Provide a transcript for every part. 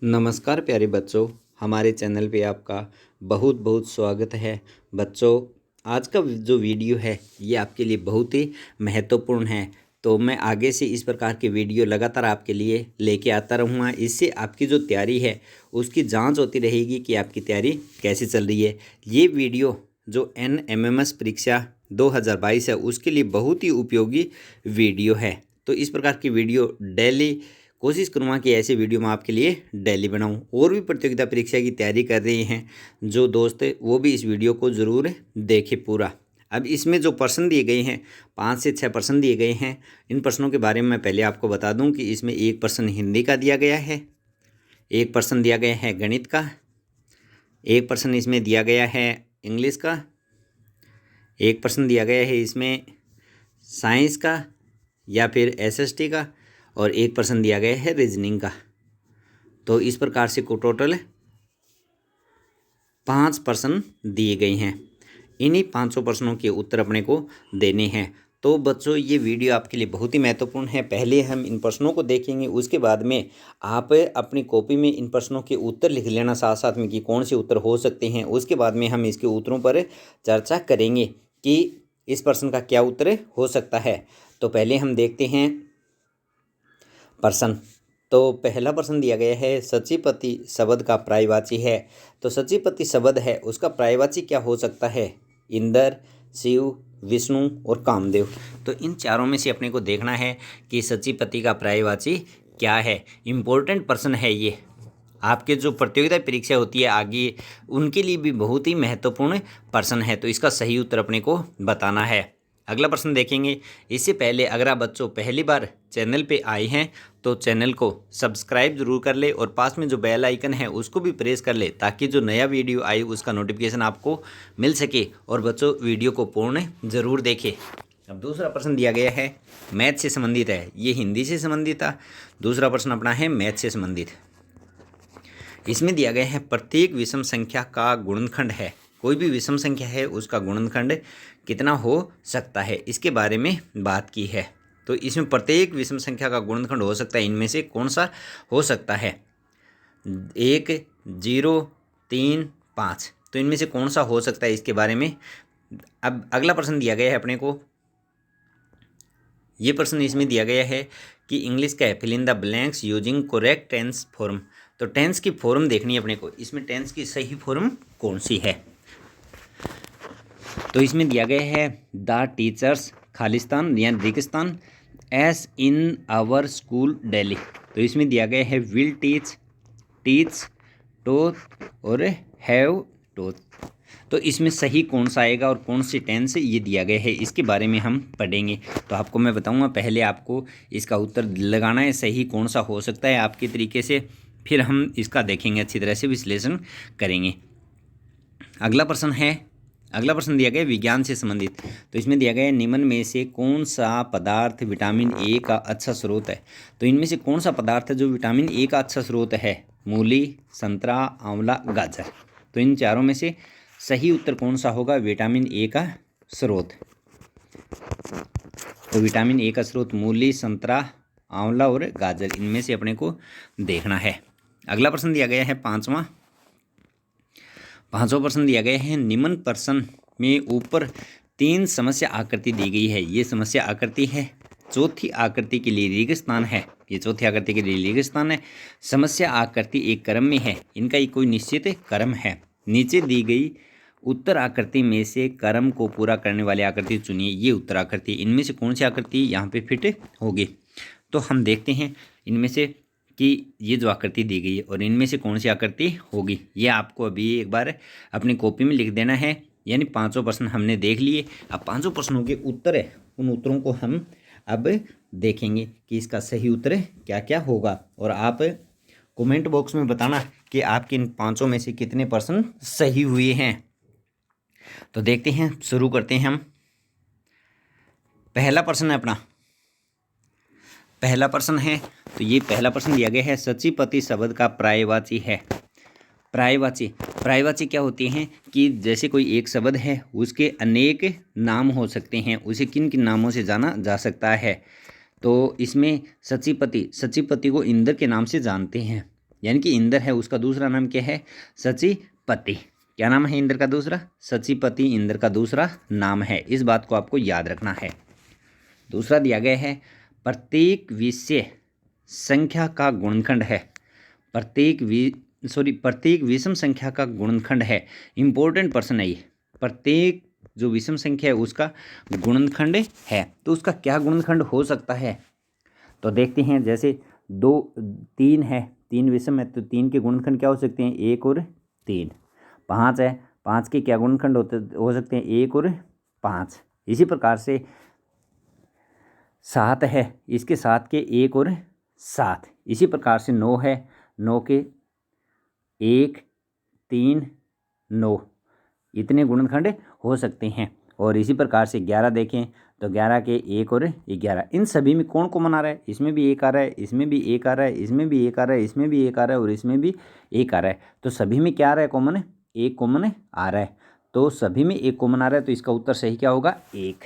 नमस्कार प्यारे बच्चों, हमारे चैनल पे आपका बहुत बहुत स्वागत है। बच्चों, आज का जो वीडियो है ये आपके लिए बहुत ही महत्वपूर्ण है। तो मैं आगे से इस प्रकार के वीडियो लगातार आपके लिए लेके आता रहूँगा। इससे आपकी जो तैयारी है उसकी जांच होती रहेगी कि आपकी तैयारी कैसी चल रही है। ये वीडियो जो NMMS परीक्षा 2022 है उसके लिए बहुत ही उपयोगी वीडियो है। तो इस प्रकार की वीडियो डेली कोशिश करूँगा कि ऐसे वीडियो मैं आपके लिए डेली बनाऊं। और भी प्रतियोगिता परीक्षा की तैयारी कर रहे हैं जो दोस्त वो भी इस वीडियो को ज़रूर देखें पूरा। अब इसमें जो प्रश्न दिए गए हैं 5 से 6 प्रश्न दिए गए हैं। इन प्रश्नों के बारे में मैं पहले आपको बता दूं कि इसमें एक प्रश्न हिंदी का दिया गया है, एक प्रश्न दिया गया है गणित का, एक प्रश्न इसमें दिया गया है इंग्लिश का, एक प्रश्न दिया गया है इसमें साइंस का या फिर SST का, और एक प्रश्न दिया गया है रीजनिंग का। तो इस प्रकार से को टोटल 5 प्रश्न दिए गए हैं। इन्हीं 500 प्रश्नों के उत्तर अपने को देने हैं। तो बच्चों, ये वीडियो आपके लिए बहुत ही महत्वपूर्ण है। पहले हम इन प्रश्नों को देखेंगे, उसके बाद में आप अपनी कॉपी में इन प्रश्नों के उत्तर लिख लेना साथ साथ में कि कौन से उत्तर हो सकते हैं। उसके बाद में हम इसके उत्तरों पर चर्चा करेंगे कि इस प्रश्न का क्या उत्तर हो सकता है। तो पहले हम देखते हैं प्रश्न। तो पहला प्रश्न दिया गया है सचिपति शब्द का पर्यायवाची है। तो सचिपति शब्द है उसका पर्यायवाची क्या हो सकता है? इंद्र, शिव, विष्णु और कामदेव। तो इन चारों में से अपने को देखना है कि सचिपति का पर्यायवाची क्या है। इम्पोर्टेंट प्रश्न है ये, आपके जो प्रतियोगिता परीक्षा होती है आगे उनके लिए भी बहुत ही महत्वपूर्ण प्रश्न है। तो इसका सही उत्तर अपने को बताना है। अगला प्रश्न देखेंगे। इससे पहले अगर आप बच्चों पहली बार चैनल पे आए हैं तो चैनल को सब्सक्राइब जरूर कर ले और पास में जो बेल आइकन है उसको भी प्रेस कर ले ताकि जो नया वीडियो आए उसका नोटिफिकेशन आपको मिल सके। और बच्चों वीडियो को पूर्ण जरूर देखें। अब दूसरा प्रश्न दिया गया है मैथ से संबंधित है, ये हिंदी से संबंधित था। दूसरा प्रश्न अपना है मैथ से संबंधित। इसमें दिया गया है प्रत्येक विषम संख्या का गुणनखंड है। कोई भी विषम संख्या है उसका गुणनखंड कितना हो सकता है, इसके बारे में बात की है। तो इसमें प्रत्येक विषम संख्या का गुणनखंड हो सकता है, इनमें से कौन सा हो सकता है? 1, 0, 3, 5। तो इनमें से कौन सा हो सकता है इसके बारे में। अब अगला प्रश्न दिया गया है अपने को। ये प्रश्न इसमें दिया गया है कि इंग्लिश का है fill in the blanks using correct tense form. तो टेंस की फॉर्म देखनी है अपने को। इसमें टेंस की सही फॉर्म कौन सी है? तो इसमें दिया गया है द टीचर्स खालिस्तान या रेगिस्तान us in our school Delhi. तो इसमें दिया गया है विल टीच, टीच, टॉट और हैव टॉट। तो इसमें सही कौन सा आएगा और कौन सी टेंस ये दिया गया है इसके बारे में हम पढ़ेंगे। तो आपको मैं बताऊंगा, पहले आपको इसका उत्तर लगाना है सही कौन सा हो सकता है आपके तरीके से, फिर हम इसका देखेंगे अच्छी तरह से विश्लेषण करेंगे। अगला प्रश्न दिया गया विज्ञान से संबंधित। तो इसमें दिया गया है निम्न में से कौन सा पदार्थ विटामिन ए का अच्छा स्रोत है। तो इनमें से कौन सा पदार्थ है जो विटामिन ए का अच्छा स्रोत है? मूली, संतरा, आंवला, गाजर। तो इन चारों में से सही उत्तर कौन सा होगा विटामिन ए का स्रोत? तो विटामिन ए का स्रोत मूली, संतरा, आंवला और गाजर, इनमें से अपने को देखना है। अगला प्रश्न दिया गया है पांचवा प्रश्न दिया गया है निम्न प्रश्न में ऊपर 3 समस्या आकृति दी गई है। ये समस्या आकृति है। चौथी आकृति के लिए रेगिस्तान है। ये चौथी आकृति के लिए रेगिस्तान है। समस्या आकृति एक क्रम में है, इनका एक कोई निश्चित क्रम है। नीचे दी गई उत्तर आकृति में से क्रम को पूरा करने वाली आकृति चुनिए। ये उत्तर आकृति, इनमें से कौन सी आकृति यहाँ पे फिट होगी? तो हम देखते हैं इनमें से कि ये जो आकृति दी गई है और इनमें से कौन सी आकृति होगी। ये आपको अभी एक बार अपनी कॉपी में लिख देना है। यानी 5 प्रश्न हमने देख लिए। अब 5 प्रश्नों के उत्तर है, उन उत्तरों को हम अब देखेंगे कि इसका सही उत्तर क्या क्या होगा। और आप कमेंट बॉक्स में बताना कि आपके इन 5 में से कितने प्रश्न सही हुए हैं। तो देखते हैं, शुरू करते हैं हम। पहला प्रश्न है अपना, पहला प्रश्न है। तो ये पहला प्रश्न दिया गया है सचिपति शब्द का पर्यायवाची है। पर्यायवाची क्या होती हैं कि जैसे कोई एक शब्द है उसके अनेक नाम हो सकते हैं, उसे किन किन नामों से जाना जा सकता है। तो इसमें सचिपति को इंद्र के नाम से जानते हैं, यानी कि इंद्र है उसका दूसरा नाम क्या है? सचिपति। क्या नाम है इंद्र का दूसरा? सचिपति इंद्र का दूसरा नाम है। इस बात को आपको याद रखना है। दूसरा दिया गया है प्रत्येक विषय संख्या का गुणनखंड है। प्रत्येक विषम संख्या का गुणनखंड है। इंपॉर्टेंट प्रश्न है ये। प्रत्येक जो विषम संख्या है उसका गुणनखंड है, तो उसका क्या गुणनखंड हो सकता है? तो देखते हैं, जैसे 3 है, 3 विषम है, तो 3 के गुणनखंड क्या हो सकते हैं? 1 और 3। 5 है, 5 के क्या गुणनखंड हो सकते हैं? 1 और 5। इसी प्रकार से 7 है, इसके 7 के 1 और 7। इसी प्रकार से 9 है, 9 के 1, 3, 9। इतने गुणनखंड हो सकते हैं। और इसी प्रकार से 11 देखें तो 11 के 1 और 11। इन सभी में कौन कॉमन आ रहा है? इसमें भी 1 आ रहा है, इसमें भी 1 आ रहा है, इसमें भी 1 आ रहा है, इसमें भी 1 आ रहा है और इसमें भी 1 आ रहा है। तो सभी में क्या आ रहा है? कॉमन, 1 कॉमन आ रहा है। तो सभी में 1 कॉमन आ रहा है, तो इसका उत्तर सही क्या होगा? 1।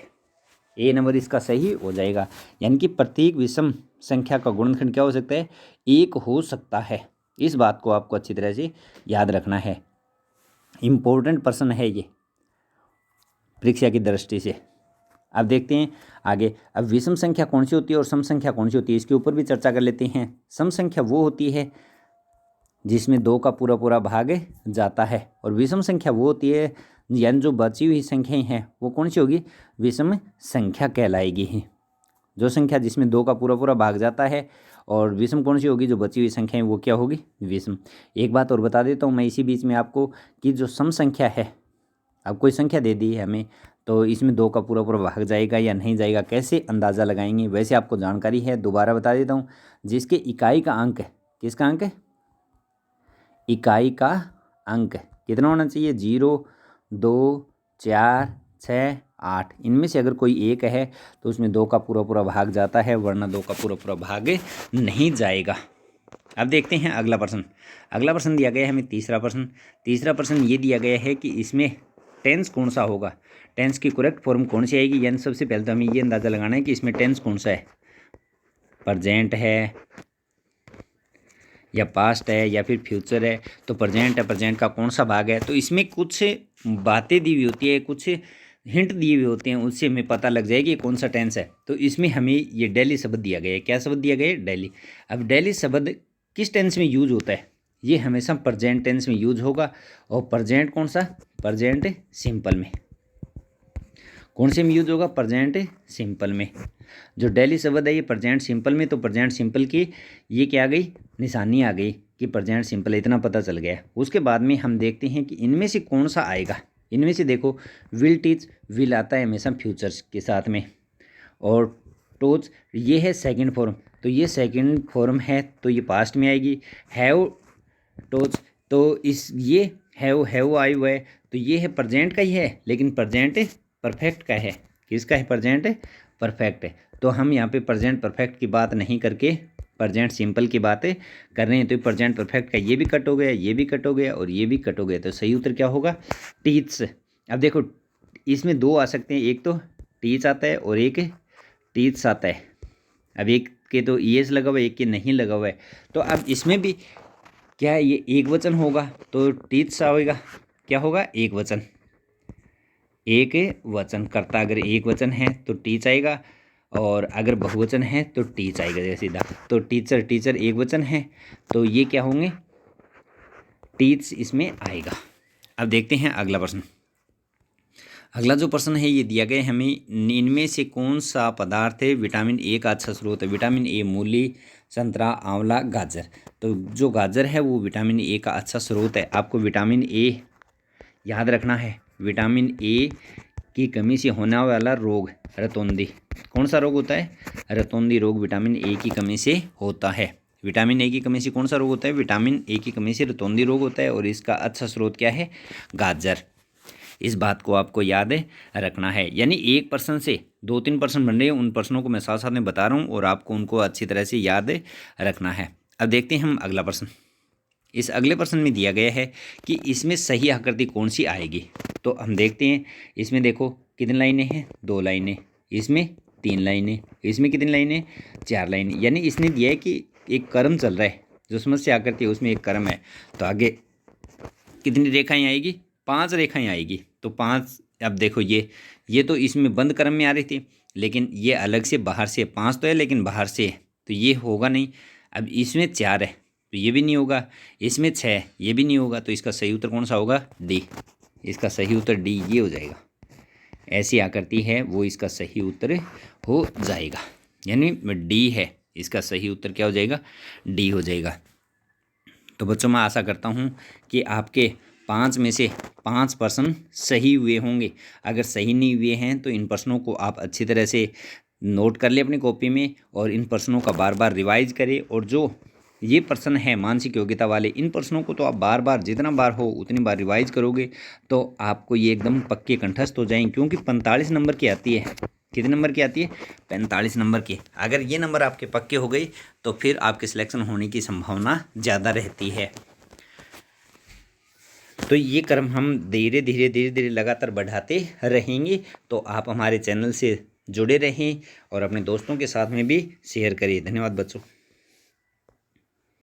ए नंबर इसका सही हो जाएगा। यानी कि प्रत्येक विषम संख्या का गुणनखंड क्या हो सकता है? 1 हो सकता है। इस बात को आपको अच्छी तरह से याद रखना है। इम्पोर्टेंट प्रश्न है ये परीक्षा की दृष्टि से। अब देखते हैं आगे। अब विषम संख्या कौन सी होती है और सम संख्या कौन सी होती है, इसके ऊपर भी चर्चा कर लेते हैं। सम संख्या वो होती है जिसमें 2 का पूरा पूरा भाग जाता है, और विषम संख्या वो होती है, यानी जो बची हुई संख्याएं हैं वो कौन सी होगी? विषम संख्या कहलाएगी। जो संख्या जिसमें 2 का पूरा पूरा भाग जाता है, और विषम कौन सी होगी? जो बची हुई संख्याएं वो क्या होगी? विषम। एक बात और बता देता हूँ मैं इसी बीच में आपको, कि जो सम संख्या है, अब कोई संख्या दे दी है हमें, तो इसमें 2 का पूरा पूरा भाग जाएगा या नहीं जाएगा, कैसे अंदाज़ा लगाएंगे? वैसे आपको जानकारी है, दोबारा बता देता हूँ। जिसके इकाई का अंक है, किसका अंक है? इकाई का अंक कितना होना चाहिए? 0, 2, 4, 6, 8। इनमें से अगर कोई एक है तो उसमें 2 का पूरा पूरा भाग जाता है, वरना 2 का पूरा पूरा भाग नहीं जाएगा। अब देखते हैं अगला प्रश्न। अगला प्रश्न दिया गया है हमें तीसरा प्रश्न। तीसरा प्रश्न ये दिया गया है कि इसमें टेंस कौन सा होगा? टेंस की करेक्ट फॉर्म कौन सी आएगी? यानी सबसे पहले तो हमें ये अंदाज़ा लगाना है कि इसमें टेंस कौन सा है, प्रेजेंट है या पास्ट है या फिर फ्यूचर है। तो प्रेजेंट है, प्रेजेंट का कौन सा भाग है? तो इसमें कुछ बातें दी हुई होती है, कुछ हिंट दिए हुए होते हैं, उससे हमें पता लग जाएगी कौन सा टेंस है। तो इसमें हमें ये डेली शब्द दिया गया है। क्या शब्द दिया गया है? डेली। अब डेली शब्द किस टेंस में यूज होता है? ये हमेशा प्रेजेंट टेंस में यूज होगा। और प्रेजेंट कौन सा? प्रेजेंट सिंपल में। कौन से में यूज होगा? प्रेजेंट सिंपल में। जो डेली शब्द है ये प्रेजेंट सिंपल में, तो प्रेजेंट सिंपल की ये क्या आ गई? निशानी आ गई कि प्रेजेंट सिंपल, इतना पता चल गया। उसके बाद में हम देखते हैं कि इनमें से कौन सा आएगा। इनमें से देखो, विल टीच, विल आता है हमेशा फ्यूचर्स के साथ में, और टोच ये है सेकंड फॉर्म, तो ये सेकंड फॉर्म है तो ये पास्ट में आएगी। हैव टोच, तो इस ये हैव आई हुआ है, तो ये है प्रेजेंट का ही है, लेकिन प्रेजेंट परफेक्ट का है। किसका है? प्रेजेंट परफेक्ट है। तो हम यहाँ पे प्रेजेंट परफेक्ट की बात नहीं करके प्रेजेंट सिंपल की बातें कर रहे हैं। तो प्रेजेंट परफेक्ट का ये भी कट हो गया, ये भी कट हो गया और ये भी कट हो गया। तो सही उत्तर क्या होगा? टीच। अब देखो इसमें 2 आ सकते हैं, एक तो टीच आता है और एक टीच आता है। अब एक के तो ईएस लगा हुआ है, एक के नहीं लगा हुआ है। तो अब इसमें भी क्या ये एक वचन होगा? तो टीच सा होगा, क्या होगा? एक वचन। एक वचन कर्ता अगर एक वचन है तो टीच आएगा, और अगर बहुवचन है तो टीच आएगा जैसे सीधा। तो टीचर, टीचर एक वचन है, तो ये क्या होंगे? टीच इसमें आएगा। अब देखते हैं अगला प्रश्न। अगला जो प्रश्न है ये दिया गया हमें, इनमें से कौन सा पदार्थ है विटामिन ए का अच्छा स्रोत है? विटामिन ए मूली, संतरा, आंवला, गाजर। तो जो गाजर है वो विटामिन ए का अच्छा स्रोत है। आपको विटामिन ए याद रखना है। विटामिन ए की कमी से होने वाला रोग रतौंधी, कौन सा रोग होता है? रतौंधी रोग विटामिन ए की कमी से होता है। विटामिन ए की कमी से कौन सा रोग होता है? विटामिन ए की कमी से रतौंधी रोग होता है, और इसका अच्छा स्रोत क्या है? गाजर। इस बात को आपको याद रखना है। यानी एक प्रश्न से 2-3 प्रश्न बन रहे हैं, उन प्रश्नों को मैं साथ साथ में बता रहा हूँ और आपको उनको अच्छी तरह से याद रखना है। अब देखते हैं हम अगला प्रश्न। इस अगले प्रश्न में दिया गया है कि इसमें सही आकृति कौन सी आएगी। तो हम देखते हैं, इसमें देखो कितनी लाइनें हैं? 2 लाइनें। इसमें 3 लाइनें। इसमें कितनी लाइनें? 4 लाइनें। यानी इसने दिया है कि एक कर्म चल रहा है, जो समस्या आकृति है उसमें एक क्रम है, तो आगे कितनी रेखाएं आएगी? 5 रेखाएं आएगी। तो 5, अब देखो ये तो इसमें बंद क्रम में आ रही थी, लेकिन ये अलग से बाहर से 5 तो है लेकिन बाहर से है, तो ये होगा नहीं। अब इसमें 4 है तो ये भी नहीं होगा, इसमें 6 है ये भी नहीं होगा, तो इसका सही उत्तर कौन सा होगा? डी। इसका सही उत्तर डी ये हो जाएगा। ऐसी आकृति है वो इसका सही उत्तर हो जाएगा, यानी डी है इसका सही उत्तर। क्या हो जाएगा? डी हो जाएगा। तो बच्चों मैं आशा करता हूँ कि आपके 5 में से 5 प्रश्न सही हुए होंगे। अगर सही नहीं हुए हैं तो इन प्रश्नों को आप अच्छी तरह से नोट कर ले अपनी कॉपी में, और इन प्रश्नों का बार बार रिवाइज करें। और जो ये प्रश्न है मानसिक योग्यता वाले, इन प्रश्नों को तो आप बार बार जितना बार हो उतनी बार रिवाइज करोगे तो आपको ये एकदम पक्के कंठस्थ हो जाएंगे, क्योंकि 45 नंबर की आती है। कितने नंबर की आती है? 45 नंबर की। अगर ये नंबर आपके पक्के हो गई तो फिर आपके सिलेक्शन होने की संभावना ज़्यादा रहती है। तो ये क्रम हम धीरे धीरे लगातार बढ़ाते रहेंगे। तो आप हमारे चैनल से जुड़े रहें और अपने दोस्तों के साथ में भी शेयर करिए। धन्यवाद बच्चों।